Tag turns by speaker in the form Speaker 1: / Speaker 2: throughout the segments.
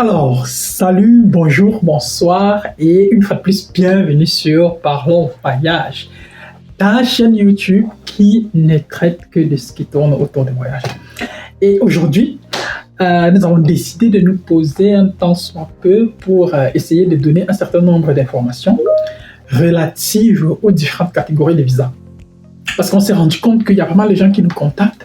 Speaker 1: Alors, salut, bonjour, bonsoir et une fois de plus, bienvenue sur Parlons Voyage, ta chaîne YouTube qui ne traite que de ce qui tourne autour du voyage. Et aujourd'hui, nous avons décidé de nous poser un temps soit peu pour essayer de donner un certain nombre d'informations relatives aux différentes catégories de visas. Parce qu'on s'est rendu compte qu'il y a pas mal de gens qui nous contactent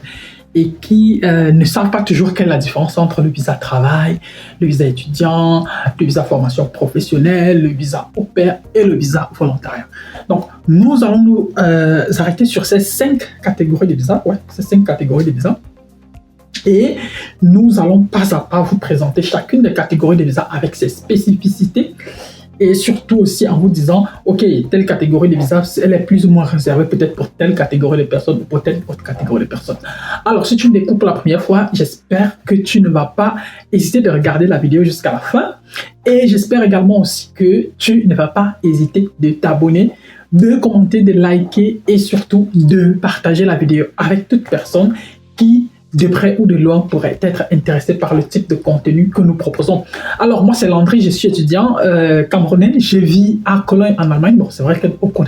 Speaker 1: et qui ne savent pas toujours quelle est la différence entre le visa travail, le visa étudiant, le visa formation professionnelle, le visa au pair et le visa volontariat. Donc, nous allons nous arrêter sur ces 5 catégories de visas, et nous allons pas à pas vous présenter chacune des catégories de visas avec ses spécificités, et surtout aussi en vous disant, ok, telle catégorie de visa, elle est plus ou moins réservée peut-être pour telle catégorie de personnes ou pour telle autre catégorie de personnes. Alors, si tu me découvres pour la première fois, j'espère que tu ne vas pas hésiter de regarder la vidéo jusqu'à la fin. Et j'espère également aussi que tu ne vas pas hésiter de t'abonner, de commenter, de liker et surtout de partager la vidéo avec toute personne qui, de près ou de loin, pourrait être intéressé par le type de contenu que nous proposons. Alors, moi, c'est Landry, je suis étudiant camerounais. Je vis à Cologne, en Allemagne. Bon, c'est vrai qu'au cours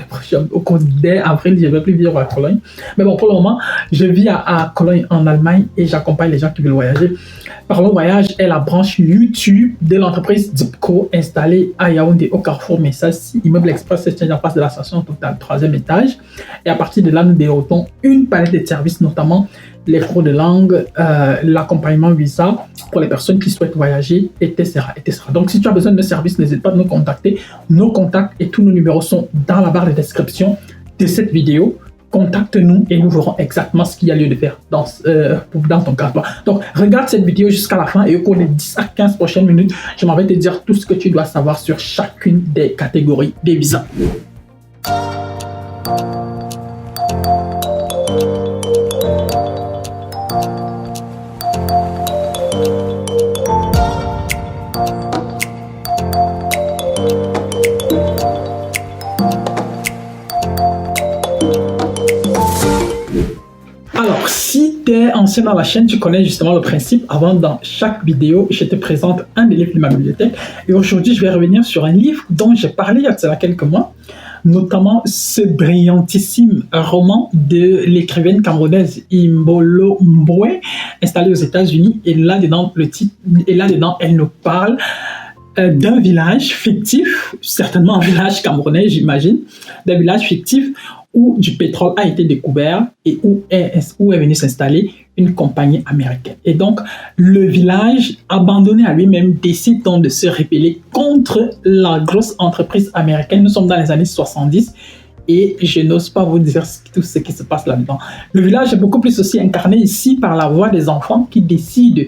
Speaker 1: d'avril, je ne vais plus vivre à Cologne. Mais bon, pour le moment, je vis à Cologne, en Allemagne, et j'accompagne les gens qui veulent voyager. Parlons Voyage est la branche YouTube de l'entreprise Dipco, installée à Yaoundé, au Carrefour Messassi, immeuble express exchange en face de la station Total, 3e étage. Et à partir de là, nous développons une palette de services, notamment les cours de langue, l'accompagnement visa pour les personnes qui souhaitent voyager, etc., etc. Donc, si tu as besoin de services, n'hésite pas à nous contacter. Nos contacts et tous nos numéros sont dans la barre de description de cette vidéo. Contacte-nous et nous verrons exactement ce qu'il y a lieu de faire dans ton cas. Donc, regarde cette vidéo jusqu'à la fin et au cours des 10 à 15 prochaines minutes, je m'en vais te dire tout ce que tu dois savoir sur chacune des catégories des visas. Alors, si tu es ancien dans la chaîne, tu connais justement le principe. Avant, dans chaque vidéo, je te présente un des livres de ma bibliothèque. Et aujourd'hui, je vais revenir sur un livre dont j'ai parlé il y a quelques mois, notamment ce brillantissime roman de l'écrivaine camerounaise Imbolo Mboué, installée aux États-Unis. Et là-dedans, elle nous parle d'un village fictif, certainement un village camerounais, j'imagine, d'un village fictif où du pétrole a été découvert et où est venue s'installer une compagnie américaine. Et donc, le village, abandonné à lui-même, décide donc de se rebeller contre la grosse entreprise américaine. Nous sommes dans les années 70 et je n'ose pas vous dire tout ce qui se passe là-dedans. Le village est beaucoup plus aussi incarné ici par la voix des enfants qui décident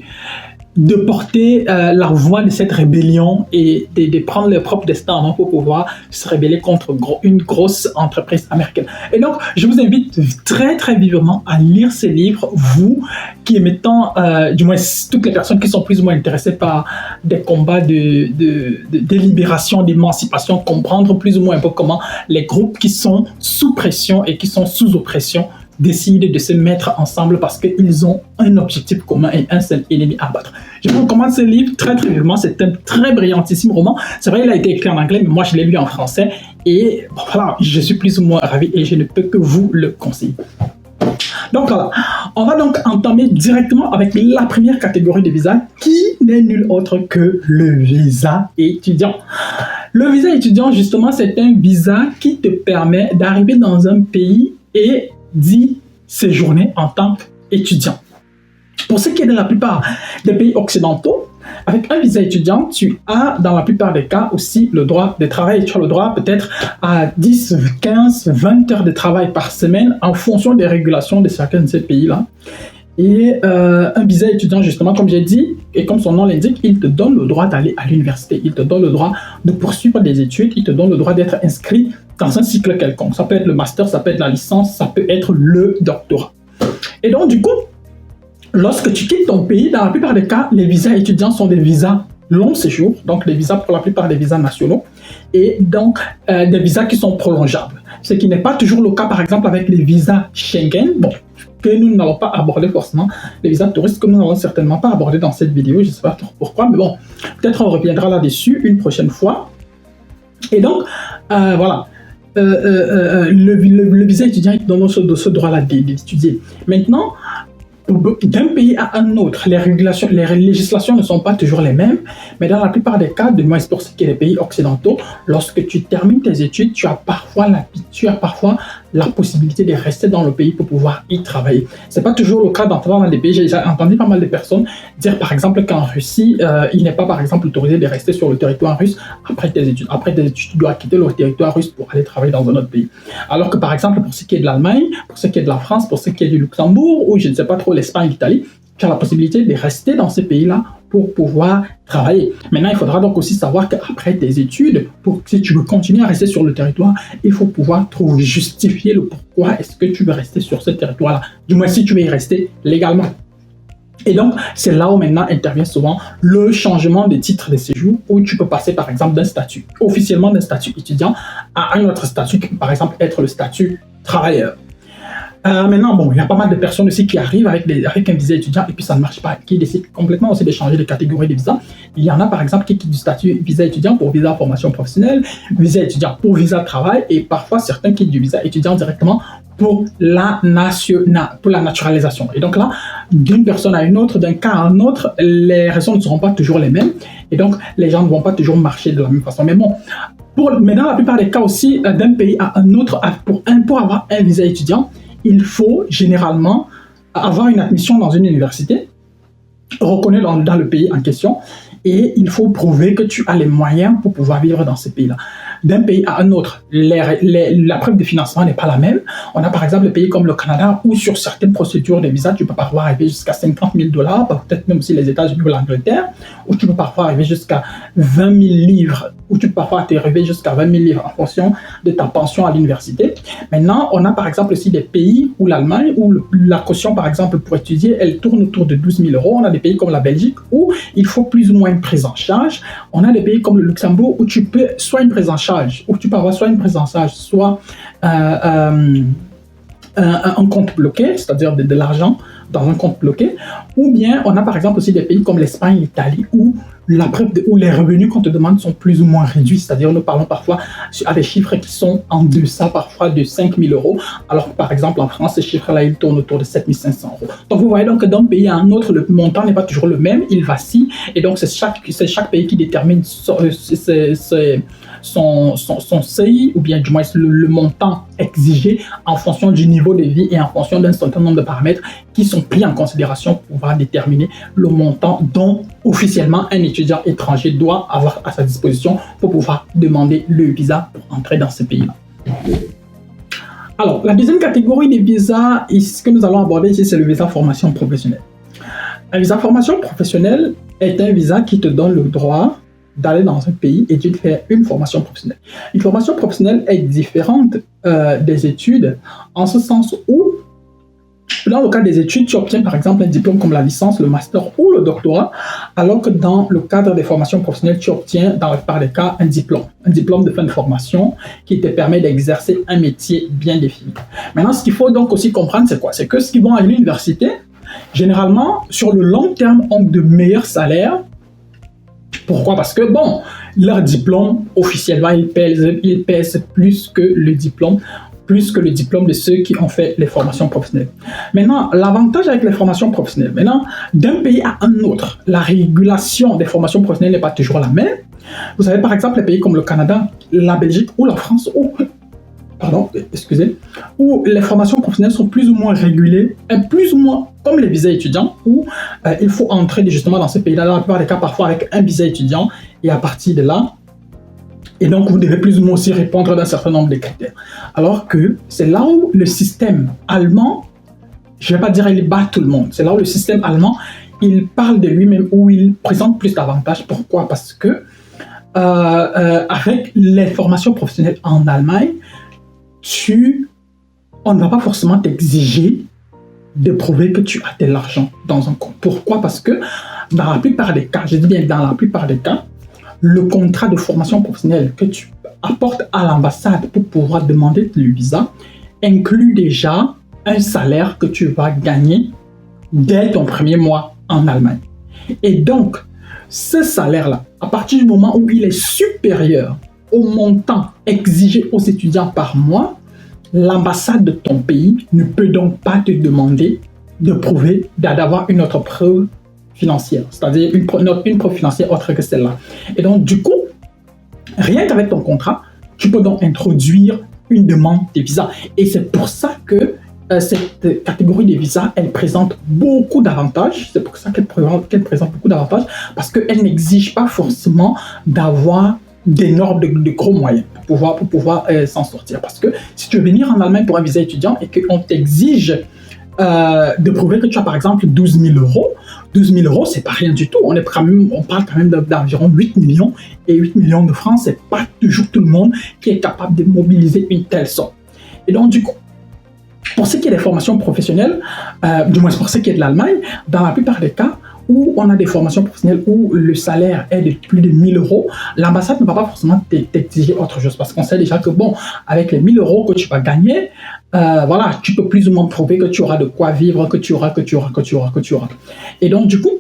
Speaker 1: de porter la voix de cette rébellion et de prendre leur propre destin en main pour pouvoir se rebeller contre une grosse entreprise américaine. Et donc, je vous invite très très vivement à lire ce livre, vous qui aimez tant, du moins toutes les personnes qui sont plus ou moins intéressées par des combats de libération, d'émancipation, comprendre plus ou moins un peu comment les groupes qui sont sous pression et qui sont sous oppression décident de se mettre ensemble parce qu'ils ont un objectif commun et un seul ennemi à battre. Je vous recommande ce livre très très vivement, c'est un très brillantissime roman. C'est vrai, il a été écrit en anglais, mais moi je l'ai lu en français et bon, voilà, je suis plus ou moins ravi et je ne peux que vous le conseiller. Donc voilà, on va donc entamer directement avec la première catégorie de visa qui n'est nulle autre que le visa étudiant. Le visa étudiant, justement, c'est un visa qui te permet d'arriver dans un pays et d'y séjourner en tant qu'étudiant. Pour ce qui est de la plupart des pays occidentaux, avec un visa étudiant, tu as dans la plupart des cas aussi le droit de travail. Tu as le droit peut-être à 10, 15, 20 heures de travail par semaine en fonction des régulations de chacun de ces pays-là. Et un visa étudiant, justement, comme j'ai dit, et comme son nom l'indique, il te donne le droit d'aller à l'université. Il te donne le droit de poursuivre des études. Il te donne le droit d'être inscrit dans un cycle quelconque. Ça peut être le master, ça peut être la licence, ça peut être le doctorat. Et donc, du coup, lorsque tu quittes ton pays, dans la plupart des cas, les visas étudiants sont des visas long séjour, donc des visas pour la plupart des visas nationaux, et donc des visas qui sont prolongeables. ce qui n'est pas toujours le cas, par exemple, avec les visas Schengen, bon, que nous n'allons pas aborder forcément, les visas touristes que nous n'allons certainement pas aborder dans cette vidéo, je ne sais pas trop pourquoi, mais bon, peut-être on reviendra là-dessus une prochaine fois. Et donc, voilà, le visa étudiant il donne ce droit-là d'étudier. Maintenant, d'un pays à un autre, les législations ne sont pas toujours les mêmes, mais dans la plupart des cas, de moins pour ce qui est des pays occidentaux, lorsque tu termines tes études, tu as parfois la possibilité de rester dans le pays pour pouvoir y travailler. C'est pas toujours le cas dans des pays. J'ai entendu pas mal de personnes dire, par exemple, qu'en Russie, il n'est pas, par exemple, autorisé de rester sur le territoire russe après tes études. Après tes études, tu dois quitter le territoire russe pour aller travailler dans un autre pays. Alors que, par exemple, pour ce qui est de l'Allemagne, pour ce qui est de la France, pour ce qui est du Luxembourg, ou je ne sais pas trop, l'Espagne, l'Italie, tu as la possibilité de rester dans ces pays-là pour pouvoir travailler. Maintenant, il faudra donc aussi savoir qu'après tes études, si tu veux continuer à rester sur le territoire, il faut pouvoir justifier le pourquoi est-ce que tu veux rester sur ce territoire-là. Du moins, si tu veux y rester légalement. Et donc, c'est là où maintenant intervient souvent le changement de titre de séjour, où tu peux passer par exemple d'un statut, officiellement d'un statut étudiant, à un autre statut qui peut par exemple être le statut travailleur. Maintenant, bon, il y a pas mal de personnes aussi qui arrivent avec un visa étudiant et puis ça ne marche pas, qui décident complètement aussi de changer de catégorie de visa. Il y en a par exemple qui quittent du statut visa étudiant pour visa formation professionnelle, visa étudiant pour visa travail et parfois certains quittent du visa étudiant directement pour la naturalisation. Et donc là, d'une personne à une autre, d'un cas à un autre, les raisons ne seront pas toujours les mêmes et donc les gens ne vont pas toujours marcher de la même façon. Mais bon, mais dans la plupart des cas aussi, d'un pays à un autre, pour avoir un visa étudiant, il faut généralement avoir une admission dans une université reconnue dans le pays en question et il faut prouver que tu as les moyens pour pouvoir vivre dans ce pays-là. D'un pays à un autre, la preuve de financement n'est pas la même. On a par exemple des pays comme le Canada où sur certaines procédures de visa, tu peux parfois arriver jusqu'à 50 000 $, peut-être même aussi les États-Unis ou l'Angleterre, où tu peux parfois arriver jusqu'à 20 000 livres, où tu peux parfois arriver jusqu'à 20 000 livres en fonction de ta pension à l'université. Maintenant, on a par exemple aussi des pays où l'Allemagne, où la caution par exemple pour étudier, elle tourne autour de 12 000 €. On a des pays comme la Belgique où il faut plus ou moins une prise en charge. On a des pays comme le Luxembourg où tu peux soit une prise en charge, où tu peux avoir soit une prise en charge, soit un compte bloqué, c'est-à-dire de l'argent dans un compte bloqué, ou bien on a par exemple aussi des pays comme l'Espagne, l'Italie, où les revenus qu'on te demande sont plus ou moins réduits, c'est-à-dire nous parlons parfois à des chiffres qui sont en deçà parfois de 5 000 €, alors que par exemple en France, ces chiffres-là, ils tournent autour de 7 500 €. Donc vous voyez donc que d'un pays à un autre, le montant n'est pas toujours le même, il vacille, et donc c'est chaque pays qui détermine son seuil, ou bien du moins le montant exigé en fonction du niveau de vie et en fonction d'un certain nombre de paramètres qui sont pris en considération pour pouvoir déterminer le montant dont officiellement un étudiant étranger doit avoir à sa disposition pour pouvoir demander le visa pour entrer dans ce pays-là. Alors, la deuxième catégorie des visas que nous allons aborder ici, c'est le visa formation professionnelle. Un visa formation professionnelle est un visa qui te donne le droit d'aller dans un pays et de faire une formation professionnelle. Une formation professionnelle est différente des études en ce sens où, dans le cadre des études, tu obtiens par exemple un diplôme comme la licence, le master ou le doctorat, alors que dans le cadre des formations professionnelles, tu obtiens dans la plupart des cas un diplôme de fin de formation qui te permet d'exercer un métier bien défini. Maintenant, ce qu'il faut donc aussi comprendre, c'est quoi? C'est que ceux qui vont à l'université, généralement, sur le long terme, ont de meilleurs salaires. Pourquoi? Parce que, bon, leur diplôme, officiellement, il pèse plus que le diplôme de ceux qui ont fait les formations professionnelles. Maintenant, l'avantage avec les formations professionnelles, d'un pays à un autre, la régulation des formations professionnelles n'est pas toujours la même. Vous avez par exemple les pays comme le Canada, la Belgique ou la France, où les formations professionnelles sont plus ou moins régulées, et plus ou moins comme les visas étudiants, où il faut entrer justement dans ces pays-là, dans la plupart des cas parfois avec un visa étudiant, et à partir de là, et donc vous devez plus ou moins aussi répondre d'un certain nombre de critères. Alors que c'est là où le système allemand, je ne vais pas dire il bat tout le monde, c'est là où le système allemand, il parle de lui-même, où il présente plus d'avantages. Pourquoi? Parce que avec les formations professionnelles en Allemagne, on ne va pas forcément t'exiger de prouver que tu as de l'argent dans un compte. Pourquoi? Parce que dans la plupart des cas, je dis bien dans la plupart des cas, le contrat de formation professionnelle que tu apporte à l'ambassade pour pouvoir demander le visa inclut déjà un salaire que tu vas gagner dès ton premier mois en Allemagne. Et donc, ce salaire-là, à partir du moment où il est supérieur au montant exigé aux étudiants par mois, l'ambassade de ton pays ne peut donc pas te demander de prouver, d'avoir une autre preuve financière, c'est-à-dire une preuve financière autre que celle-là. Et donc, du coup, rien qu'avec ton contrat, tu peux donc introduire une demande de visa. Et c'est pour ça que cette catégorie de visa, elle présente beaucoup d'avantages. C'est pour ça qu'elle présente beaucoup d'avantages, parce qu'elle n'exige pas forcément d'avoir d'énormes, de gros moyens pour pouvoir s'en sortir. Parce que si tu veux venir en Allemagne pour un visa étudiant et qu'on t'exige de prouver que tu as par exemple 12 000 euros. 12 000 euros, c'est pas rien du tout. On parle quand même d'environ 8 millions. Et 8 millions de francs, c'est pas toujours tout le monde qui est capable de mobiliser une telle somme. Et donc, du coup, pour ce qui est des formations professionnelles, du moins pour ce qui est de l'Allemagne, dans la plupart des cas, où on a des formations professionnelles où le salaire est de plus de 1 000 euros, l'ambassade ne va pas forcément t'exiger autre chose parce qu'on sait déjà que bon, avec les 1 000 euros que tu vas gagner, voilà, tu peux plus ou moins prouver que tu auras de quoi vivre, que tu auras. Et donc, du coup,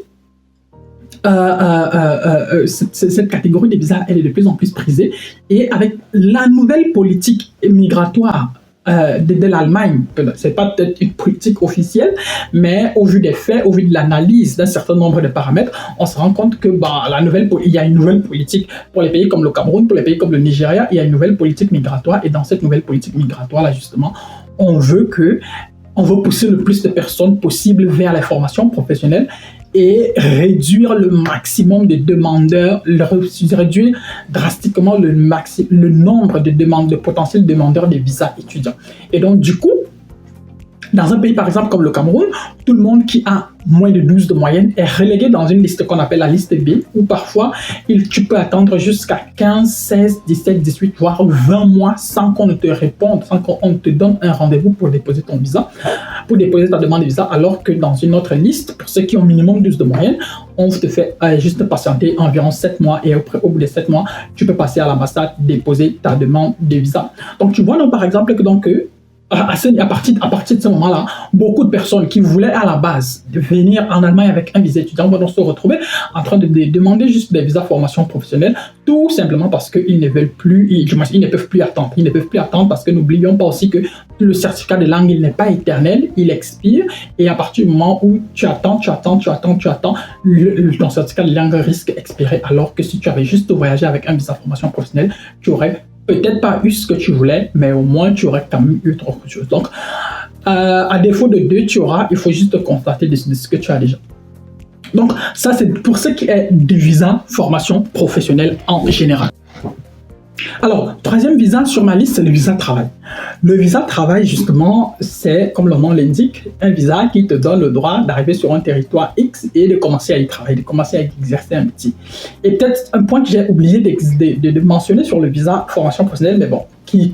Speaker 1: cette catégorie de visas, elle est de plus en plus prisée. Et avec la nouvelle politique migratoire de l'Allemagne, c'est pas peut-être une politique officielle, mais au vu des faits, au vu de l'analyse d'un certain nombre de paramètres, on se rend compte que il y a une nouvelle politique pour les pays comme le Cameroun, pour les pays comme le Nigeria, il y a une nouvelle politique migratoire, et dans cette nouvelle politique migratoire là justement, on veut pousser le plus de personnes possible vers les formations professionnelles et réduire le maximum de demandeurs, réduire drastiquement le nombre de potentiels demandeurs de visas étudiants. Et donc, du coup, dans un pays, par exemple, comme le Cameroun, tout le monde qui a moins de 12 de moyenne est relégué dans une liste qu'on appelle la liste B, où parfois, tu peux attendre jusqu'à 15, 16, 17, 18, voire 20 mois sans qu'on ne te réponde, sans qu'on te donne un rendez-vous pour déposer ton visa, pour déposer ta demande de visa, alors que dans une autre liste, pour ceux qui ont minimum 12 de moyenne, on te fait juste patienter environ 7 mois et au bout de 7 mois, tu peux passer à l'ambassade, déposer ta demande de visa. Donc, tu vois donc, par exemple que à partir de ce moment-là, beaucoup de personnes qui voulaient à la base venir en Allemagne avec un visa étudiant vont donc se retrouver en train de demander juste des visas formation professionnelle, tout simplement parce qu'ils ne veulent plus, ils ne peuvent plus attendre. Ils ne peuvent plus attendre parce que n'oublions pas aussi que le certificat de langue, il n'est pas éternel, il expire, et à partir du moment où tu attends, ton certificat de langue risque d'expirer, alors que si tu avais juste voyagé avec un visa formation professionnelle, tu aurais peut-être pas eu ce que tu voulais, mais au moins tu aurais quand même eu autre chose. Donc, à défaut de 2, il faut juste constater de ce que tu as déjà. Donc, ça, c'est pour ce qui est du visa formation professionnelle en général. Alors, troisième visa sur ma liste, c'est le visa travail. Le visa travail, justement, c'est, comme le nom l'indique, un visa qui te donne le droit d'arriver sur un territoire X et de commencer à y travailler, de commencer à exercer un métier. Et peut-être un point que j'ai oublié de mentionner sur le visa formation professionnelle, mais bon, qui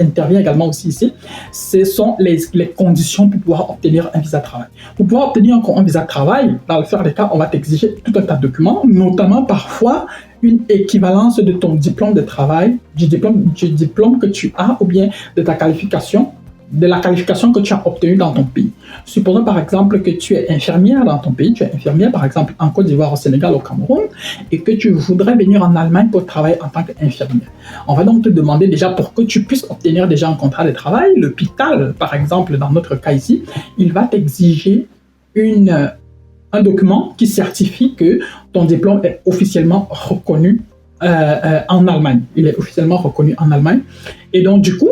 Speaker 1: intervient également aussi ici, ce sont les conditions pour pouvoir obtenir un visa travail. Pour pouvoir obtenir un visa travail, dans le faire des cas, on va t'exiger tout un tas de documents, notamment parfois une équivalence de ton diplôme de travail, du diplôme que tu as, ou bien de ta qualification, de la qualification que tu as obtenue dans ton pays. Supposons par exemple que tu es infirmière dans ton pays, tu es infirmière par exemple en Côte d'Ivoire, au Sénégal, au Cameroun, et que tu voudrais venir en Allemagne pour travailler en tant qu'infirmière. On va donc te demander déjà, pour que tu puisses obtenir déjà un contrat de travail, l'hôpital par exemple, dans notre cas ici, il va t'exiger un document qui certifie que ton diplôme est officiellement reconnu en Allemagne. Il est officiellement reconnu en Allemagne. Et donc, du coup,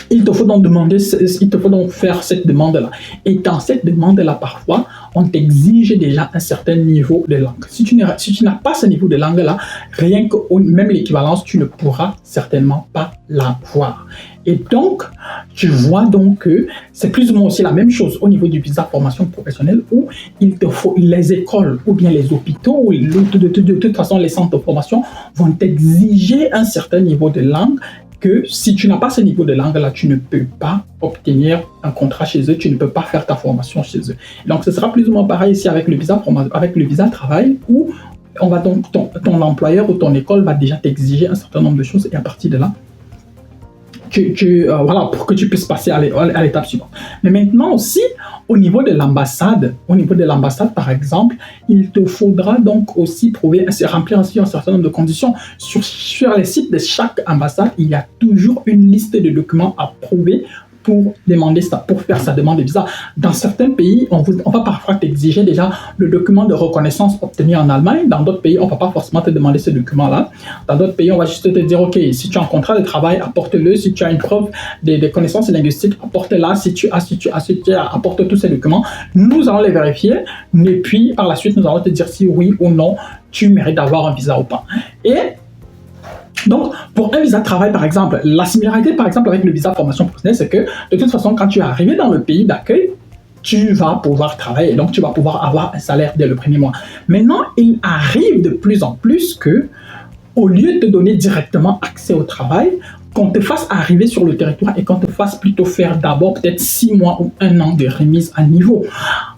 Speaker 1: il te faut donc faire cette demande-là. Et dans cette demande-là, parfois, on t'exige déjà un certain niveau de langue. Si tu n'as pas ce niveau de langue-là, rien que même l'équivalence, tu ne pourras certainement pas l'avoir. Et donc, tu vois donc que c'est plus ou moins aussi la même chose au niveau du visa formation professionnelle, où il te faut les écoles ou bien les hôpitaux, ou de toute façon les centres de formation vont t'exiger un certain niveau de langue, que si tu n'as pas ce niveau de langue-là, tu ne peux pas obtenir un contrat chez eux, tu ne peux pas faire ta formation chez eux. Donc, ce sera plus ou moins pareil ici avec le visa travail, où on va donc ton employeur ou ton école va déjà t'exiger un certain nombre de choses et à partir de là, voilà, pour que tu puisses passer à l'étape suivante. Mais maintenant aussi, au niveau de l'ambassade, par exemple, il te faudra donc aussi remplir aussi un certain nombre de conditions. Sur les sites de chaque ambassade, il y a toujours une liste de documents à prouver pour demander ça, pour faire sa demande de visa. Dans certains pays, on va parfois t'exiger déjà le document de reconnaissance obtenu en Allemagne. Dans d'autres pays, on ne va pas forcément te demander ce document-là. Dans d'autres pays, on va juste te dire, OK, si tu as un contrat de travail, apporte-le. Si tu as une preuve des connaissances linguistiques, apporte-la. Si tu as, apporte tous ces documents. Nous allons les vérifier. Et puis, par la suite, nous allons te dire si oui ou non, tu mérites d'avoir un visa ou pas. Et donc, pour un visa de travail, par exemple, la similarité, par exemple, avec le visa de formation professionnelle, c'est que, de toute façon, quand tu es arrivé dans le pays d'accueil, tu vas pouvoir travailler, donc tu vas pouvoir avoir un salaire dès le premier mois. Maintenant, il arrive de plus en plus que, au lieu de te donner directement accès au travail, qu'on te fasse arriver sur le territoire et qu'on te fasse plutôt faire d'abord peut-être 6 mois ou 1 an de remise à niveau.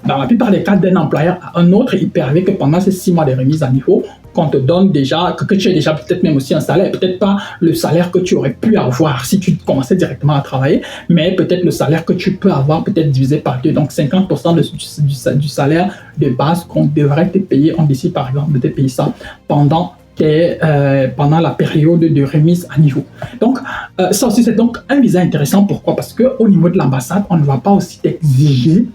Speaker 1: Dans la plupart des cas, d'un employeur à un autre, il peut arriver que pendant ces 6 mois de remise à niveau, qu'on te donne déjà, que tu aies déjà peut-être même aussi un salaire, peut-être pas le salaire que tu aurais pu avoir si tu commençais directement à travailler, mais peut-être le salaire que tu peux avoir peut-être divisé par 2, donc 50% du salaire de base qu'on devrait te payer. On décide par exemple de te payer ça pendant la période de remise à niveau. Donc, ça aussi, c'est donc un visa intéressant. Pourquoi? Parce qu'au niveau de l'ambassade, on ne va pas aussi t'exiger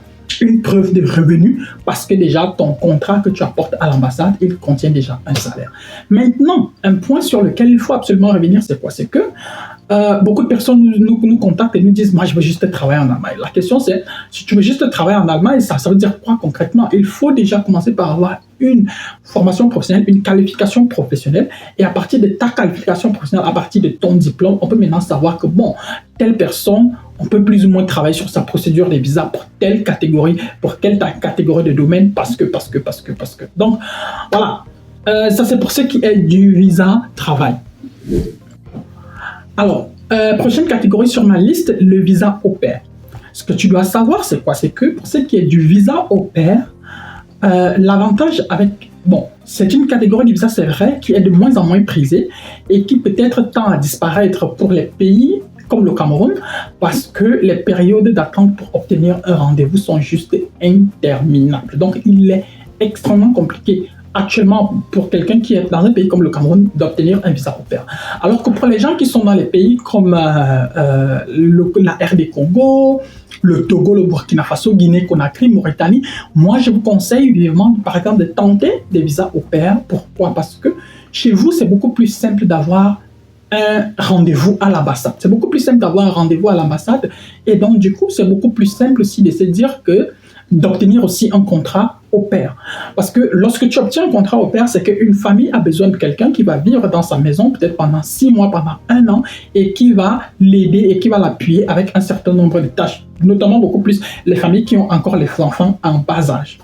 Speaker 1: une preuve de revenu parce que déjà, ton contrat que tu apportes à l'ambassade, il contient déjà un salaire. Maintenant, un point sur lequel il faut absolument revenir, c'est quoi? C'est que beaucoup de personnes nous contactent et nous disent « Moi, je veux juste travailler en Allemagne ». La question, c'est si tu veux juste travailler en Allemagne, ça veut dire quoi concrètement? Il faut déjà commencer par avoir une formation professionnelle, une qualification professionnelle. Et à partir de ta qualification professionnelle, à partir de ton diplôme, on peut maintenant savoir que, bon, telle personne, on peut plus ou moins travailler sur sa procédure de visa pour telle catégorie, pour quelle catégorie de domaine, parce que. Donc, voilà. Ça, c'est pour ce qui est du visa travail. Alors, prochaine catégorie sur ma liste, le visa au pair. Ce que tu dois savoir, c'est quoi? C'est que pour ce qui est du visa au pair, l'avantage avec... Bon, c'est une catégorie de visa, c'est vrai, qui est de moins en moins prisée et qui peut-être tend à disparaître pour les pays comme le Cameroun parce que les périodes d'attente pour obtenir un rendez-vous sont juste interminables. Donc, il est extrêmement compliqué actuellement pour quelqu'un qui est dans un pays comme le Cameroun d'obtenir un visa au pair. Alors que pour les gens qui sont dans les pays comme la RD Congo, le Togo, le Burkina Faso, Guinée, Conakry, Mauritanie, moi je vous conseille vivement par exemple de tenter des visas au pair. Pourquoi? Parce que chez vous c'est beaucoup plus simple d'avoir un rendez-vous à l'ambassade. C'est beaucoup plus simple d'avoir un rendez-vous à l'ambassade et donc du coup c'est beaucoup plus simple aussi de se dire que d'obtenir aussi un contrat au pair. Parce que lorsque tu obtiens un contrat au pair, c'est qu'une famille a besoin de quelqu'un qui va vivre dans sa maison peut-être pendant 6 mois, pendant 1 an, et qui va l'aider et qui va l'appuyer avec un certain nombre de tâches, notamment beaucoup plus les familles qui ont encore les enfants en bas âge.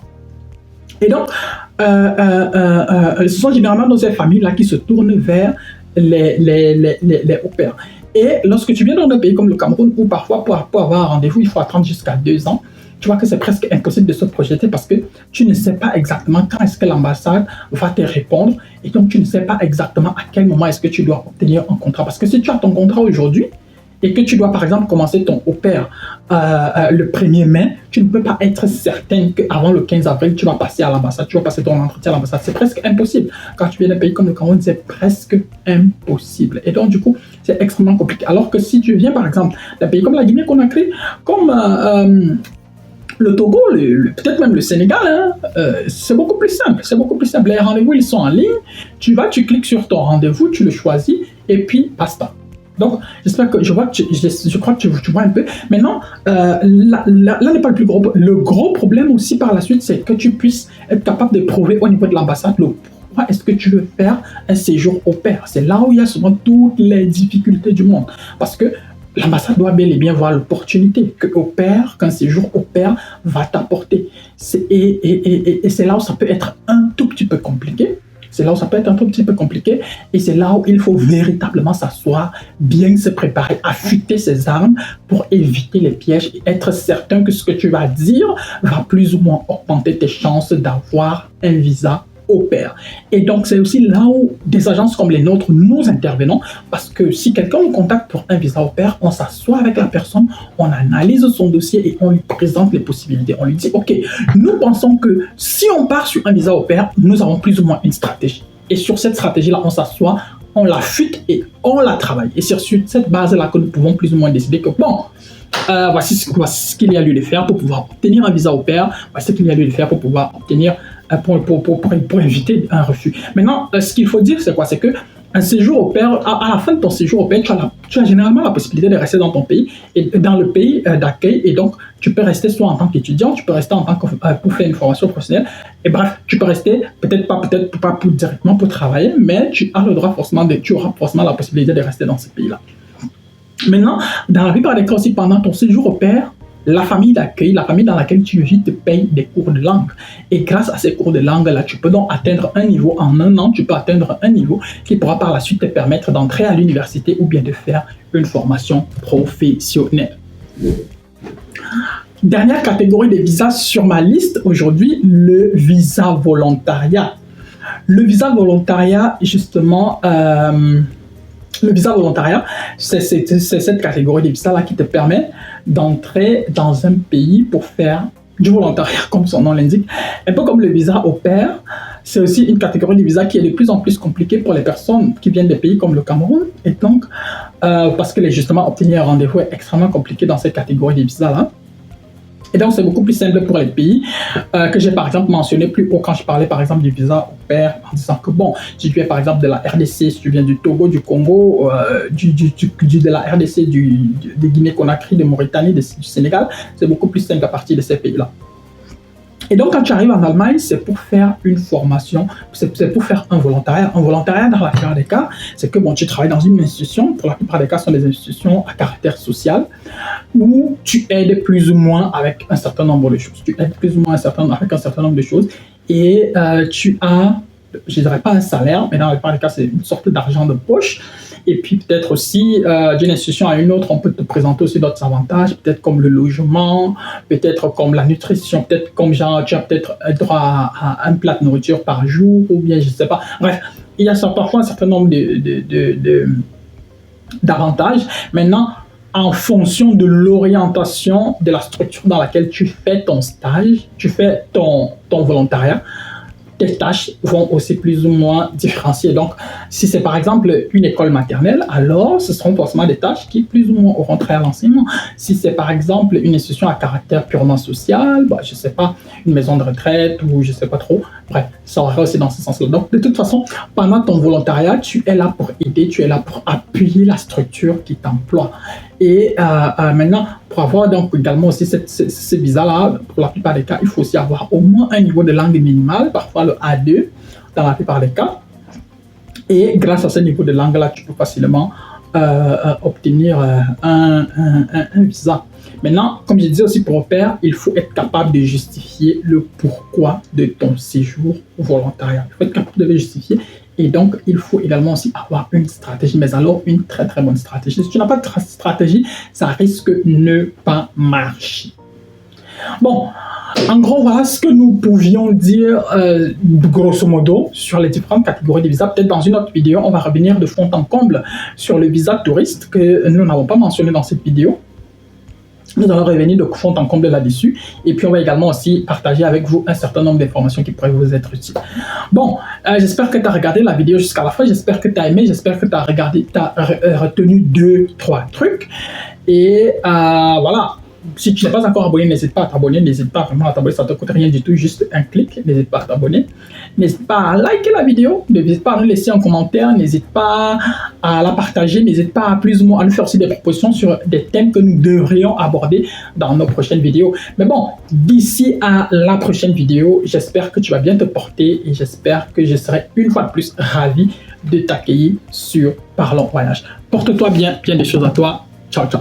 Speaker 1: Et donc, ce sont généralement dans ces familles-là qui se tournent vers les au pair. Et lorsque tu viens dans un pays comme le Cameroun, où parfois pour avoir un rendez-vous, il faut attendre jusqu'à 2 ans, tu vois que c'est presque impossible de se projeter parce que tu ne sais pas exactement quand est-ce que l'ambassade va te répondre et donc tu ne sais pas exactement à quel moment est-ce que tu dois obtenir un contrat. Parce que si tu as ton contrat aujourd'hui et que tu dois par exemple commencer ton au pair le 1er mai, tu ne peux pas être certain qu'avant le 15 avril, tu vas passer à l'ambassade, tu vas passer ton entretien à l'ambassade. C'est presque impossible. Quand tu viens d'un pays comme le Cameroun, c'est presque impossible. Et donc du coup, c'est extrêmement compliqué. Alors que si tu viens par exemple d'un pays comme la Guinée-Conakry, comme le Togo, peut-être même le Sénégal, c'est beaucoup plus simple. C'est beaucoup plus simple. Les rendez-vous, ils sont en ligne. Tu cliques sur ton rendez-vous, tu le choisis et puis basta. Donc, j'espère que je crois que tu vois un peu. Maintenant, là n'est pas le plus gros. Le gros problème aussi par la suite, c'est que tu puisses être capable de prouver au niveau de l'ambassade pourquoi est-ce que tu veux faire un séjour au pair. C'est là où il y a souvent toutes les difficultés du monde. Parce que l'ambassade doit bel et bien voir l'opportunité qu'un séjour au pair va t'apporter. Et c'est là où ça peut être un tout petit peu compliqué. Et c'est là où il faut véritablement s'asseoir, bien se préparer, affûter ses armes pour éviter les pièges et être certain que ce que tu vas dire va plus ou moins augmenter tes chances d'avoir un visa au pair. Et donc, c'est aussi là où des agences comme les nôtres, nous intervenons, parce que si quelqu'un nous contacte pour un visa au pair, on s'assoit avec la personne, on analyse son dossier et on lui présente les possibilités. On lui dit, OK, nous pensons que si on part sur un visa au pair, nous avons plus ou moins une stratégie. Et sur cette stratégie-là, on s'assoit, on la fuite et on la travaille. Et c'est sur cette base-là que nous pouvons plus ou moins décider que, bon, voici ce qu'il y a lieu de faire pour pouvoir obtenir un visa au pair, voici ce qu'il y a lieu de faire pour pouvoir obtenir, pour éviter un refus. Maintenant, ce qu'il faut dire, c'est quoi? C'est que un séjour au pair, à la fin de ton séjour au pair, tu as généralement la possibilité de rester dans ton pays, et dans le pays d'accueil, et donc tu peux rester soit en tant qu'étudiant, tu peux rester en tant que, pour faire une formation professionnelle, et bref, tu peux rester, peut-être pas directement pour travailler, mais tu as le droit tu auras forcément la possibilité de rester dans ce pays-là. Maintenant, dans la plupart des cas aussi, pendant ton séjour au pair, la famille d'accueil, la famille dans laquelle tu vis te paye des cours de langue. Et grâce à ces cours de langue-là, tu peux donc atteindre un niveau en un an, tu peux atteindre un niveau qui pourra par la suite te permettre d'entrer à l'université ou bien de faire une formation professionnelle. Dernière catégorie de visas sur ma liste aujourd'hui, le visa volontariat. Le visa volontariat, justement, le visa volontariat, c'est cette catégorie de visa-là qui te permet d'entrer dans un pays pour faire du volontariat, comme son nom l'indique. Un peu comme le visa au pair, c'est aussi une catégorie de visa qui est de plus en plus compliquée pour les personnes qui viennent des pays comme le Cameroun. Et donc, parce que justement, obtenir un rendez-vous est extrêmement compliqué dans cette catégorie de visa-là. Et donc, c'est beaucoup plus simple pour les pays que j'ai par exemple mentionné plus haut quand je parlais par exemple du visa au pair, en disant que bon, si tu es par exemple de la RDC, si tu viens du Togo, du Congo, de la RDC, de Guinée-Conakry, de Mauritanie, du Sénégal, c'est beaucoup plus simple à partir de ces pays-là. Et donc, quand tu arrives en Allemagne, c'est pour faire une formation, c'est pour faire un volontariat. Un volontariat, dans la plupart des cas, c'est que bon, tu travailles dans une institution, pour la plupart des cas, ce sont des institutions à caractère social, où tu aides plus ou moins avec un certain nombre de choses. Tu aides plus ou moins avec un certain nombre de choses, et tu as, je ne dirais pas un salaire, mais dans la plupart des cas, c'est une sorte d'argent de poche. Et puis peut-être aussi, d'une institution à une autre, on peut te présenter aussi d'autres avantages, peut-être comme le logement, peut-être comme la nutrition, peut-être comme genre, tu as peut-être droit à un plat de nourriture par jour, ou bien je ne sais pas. Bref, il y a parfois un certain nombre d'avantages. Maintenant, en fonction de l'orientation de la structure dans laquelle tu fais ton stage, tu fais ton volontariat, tes tâches vont aussi plus ou moins différencier. Donc, si c'est par exemple une école maternelle, alors ce seront forcément des tâches qui plus ou moins auront trait à l'enseignement. Si c'est par exemple une institution à caractère purement social, bah, je ne sais pas, une maison de retraite ou je ne sais pas trop, bref, ça aura aussi dans ce sens-là. Donc, de toute façon, pendant ton volontariat, tu es là pour aider, tu es là pour appuyer la structure qui t'emploie. Et maintenant, pour avoir donc également aussi ces visas-là, pour la plupart des cas, il faut aussi avoir au moins un niveau de langue minimale, parfois le A2 dans la plupart des cas. Et grâce à ce niveau de langue-là, tu peux facilement obtenir un visa. Maintenant, comme je disais aussi pour au pair, il faut être capable de justifier le pourquoi de ton séjour volontariat. Il faut être capable de le justifier. Et donc, il faut également aussi avoir une stratégie, mais alors une très très bonne stratégie. Si tu n'as pas de stratégie, ça risque de ne pas marcher. Bon, en gros, voilà ce que nous pouvions dire grosso modo sur les différentes catégories de visas. Peut-être dans une autre vidéo, on va revenir de fond en comble sur le visa touriste que nous n'avons pas mentionné dans cette vidéo. Nous allons revenir de fond en comble là-dessus. Et puis, on va également aussi partager avec vous un certain nombre d'informations qui pourraient vous être utiles. Bon, j'espère que tu as regardé la vidéo jusqu'à la fin. J'espère que tu as aimé. J'espère que tu as retenu 2-3 trucs. Et voilà. Si tu n'es pas encore abonné, n'hésite pas à t'abonner, n'hésite pas vraiment à t'abonner, ça ne te coûte rien du tout, juste un clic, n'hésite pas à t'abonner. N'hésite pas à liker la vidéo, n'hésite pas à nous laisser un commentaire, n'hésite pas à la partager, n'hésite pas à plus ou moins à nous faire aussi des propositions sur des thèmes que nous devrions aborder dans nos prochaines vidéos. Mais bon, d'ici à la prochaine vidéo, j'espère que tu vas bien te porter et j'espère que je serai une fois de plus ravi de t'accueillir sur Parlons Voyage. Porte-toi bien, bien des choses à toi. Ciao, ciao.